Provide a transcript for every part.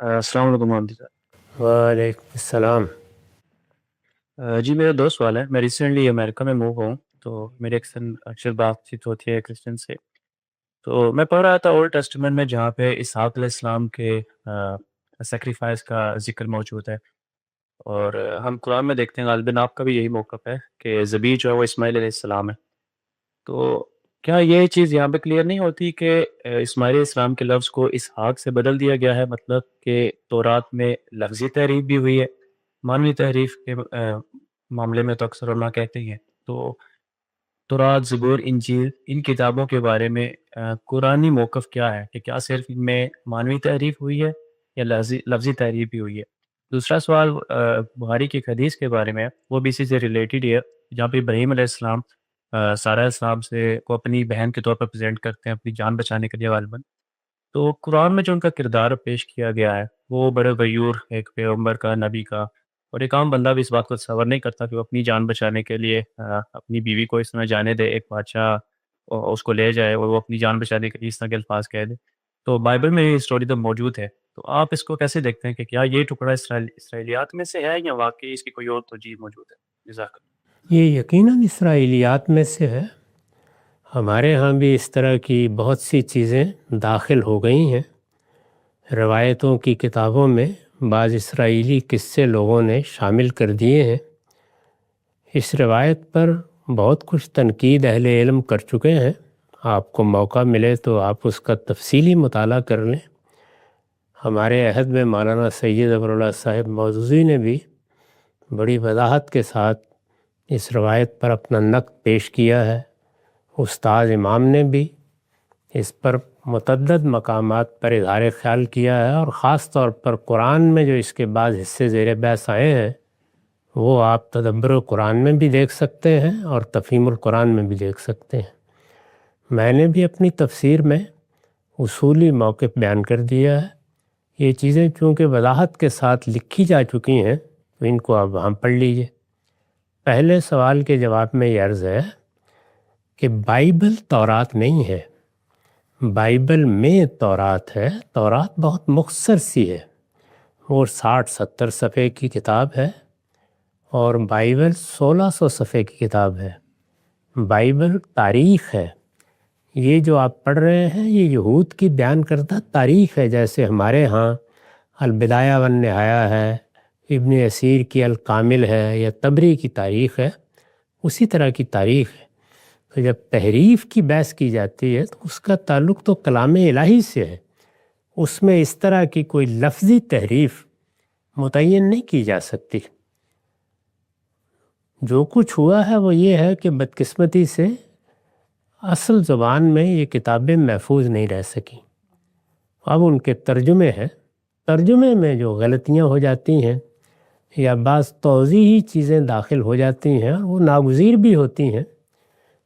السلام علیکم محمد صاحب۔ وعلیکم السلام۔ جی میرا دو سوال ہے۔ میں ریسنٹلی امریکہ میں موو ہوں، تو میری اکثر بات چیت ہوتی ہے کرسچن سے۔ تو میں پڑھ رہا تھا اولڈ ٹیسٹمنٹ میں، جہاں پہ اسحاق علیہ السلام کے سیکریفائس کا ذکر موجود ہے، اور ہم قرآن میں دیکھتے ہیں، غالباً آپ کا بھی یہی موقف ہے کہ ذبیح جو ہے وہ اسماعیل علیہ السلام ہے۔ تو کیا یہ چیز یہاں پہ کلیئر نہیں ہوتی کہ اسماعیل علیہ السلام کے لفظ کو اسحاق سے بدل دیا گیا ہے؟ مطلب کہ تورات میں لفظی تحریف بھی ہوئی ہے، معنوی تحریف کے معاملے میں تو اکثر علماء کہتے ہیں۔ تو تورات، زبور، انجیل، ان کتابوں کے بارے میں قرآنی موقف کیا ہے، کہ کیا صرف ان میں معنوی تحریف ہوئی ہے یا لفظی تحریف بھی ہوئی ہے؟ دوسرا سوال بخاری کی ایک حدیث کے بارے میں ہے، وہ بھی اسی سے ریلیٹڈ ہے، جہاں پہ ابراہیم علیہ السلام سارہ علیہ السلام سے کو اپنی بہن کے طور پر پریزنٹ کرتے ہیں، اپنی جان بچانے کے لیے غالباً۔ تو قرآن میں جو ان کا کردار پیش کیا گیا ہے، وہ بڑے غیور ایک پیغمبر کا، نبی کا، اور ایک عام بندہ بھی اس بات کو تصور نہیں کرتا کہ وہ اپنی جان بچانے کے لیے اپنی بیوی کو اس طرح جانے دے، ایک بادشاہ اس کو لے جائے اور وہ اپنی جان بچانے کے لیے اس طرح کے الفاظ کہہ دے۔ تو بائبل میں یہ اسٹوری تو موجود ہے، تو آپ اس کو کیسے دیکھتے ہیں کہ کیا یہ ٹکڑا اسرائیلیات میں سے ہے یا واقعی اس کی کوئی اور توجیہ موجود ہے؟ جزاک اللہ۔ یہ یقیناً اسرائیلیات میں سے ہے۔ ہمارے ہاں بھی اس طرح کی بہت سی چیزیں داخل ہو گئی ہیں۔ روایتوں کی کتابوں میں بعض اسرائیلی قصے لوگوں نے شامل کر دیے ہیں۔ اس روایت پر بہت کچھ تنقید اہل علم کر چکے ہیں۔ آپ کو موقع ملے تو آپ اس کا تفصیلی مطالعہ کر لیں۔ ہمارے عہد میں مولانا سید ظفر اللہ صاحب موضوعی نے بھی بڑی وضاحت کے ساتھ اس روایت پر اپنا نقد پیش کیا ہے۔ استاد امام نے بھی اس پر متعدد مقامات پر اظہار خیال کیا ہے، اور خاص طور پر قرآن میں جو اس کے بعض حصے زیر بحث آئے ہیں، وہ آپ تدبر القرآن میں بھی دیکھ سکتے ہیں اور تفہیم القرآن میں بھی دیکھ سکتے ہیں۔ میں نے بھی اپنی تفسیر میں اصولی موقف بیان کر دیا ہے۔ یہ چیزیں چونکہ وضاحت کے ساتھ لکھی جا چکی ہیں، تو ان کو آپ وہاں پڑھ لیجئے۔ پہلے سوال کے جواب میں یہ عرض ہے کہ بائبل تورات نہیں ہے، بائبل میں تورات ہے۔ تورات بہت مختصر سی ہے، وہ 60-70 صفحے کی کتاب ہے، اور بائبل 1600 صفحے کی کتاب ہے۔ بائبل تاریخ ہے۔ یہ جو آپ پڑھ رہے ہیں، یہ یہود کی بیان کردہ تاریخ ہے، جیسے ہمارے ہاں البدایہ والنہایہ ہے، ابن اسیر کی الکامل ہے، یا طبری کی تاریخ ہے، اسی طرح کی تاریخ ہے۔ تو جب تحریف کی بحث کی جاتی ہے تو اس کا تعلق تو کلام الہی سے ہے، اس میں اس طرح کی کوئی لفظی تحریف متعین نہیں کی جا سکتی۔ جو کچھ ہوا ہے وہ یہ ہے کہ بدقسمتی سے اصل زبان میں یہ کتابیں محفوظ نہیں رہ سکیں۔ اب ان کے ترجمے ہیں، ترجمے میں جو غلطیاں ہو جاتی ہیں یا بعض توضیحی چیزیں داخل ہو جاتی ہیں، وہ ناگزیر بھی ہوتی ہیں،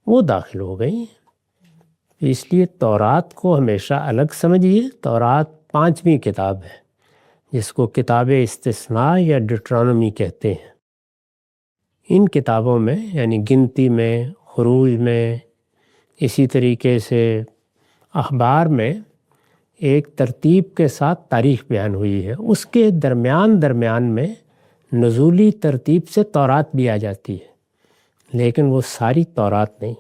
وہ داخل ہو گئی ہیں۔ اس لیے تورات کو ہمیشہ الگ سمجھیے۔ تورات 5ویں کتاب ہے، جس کو کتاب استثناء یا ڈیوٹرانومی کہتے ہیں۔ ان کتابوں میں، یعنی گنتی میں، خروج میں، اسی طریقے سے اخبار میں، ایک ترتیب کے ساتھ تاریخ بیان ہوئی ہے۔ اس کے درمیان میں نزولی ترتیب سے تورات بھی آ جاتی ہے، لیکن وہ ساری تورات نہیں۔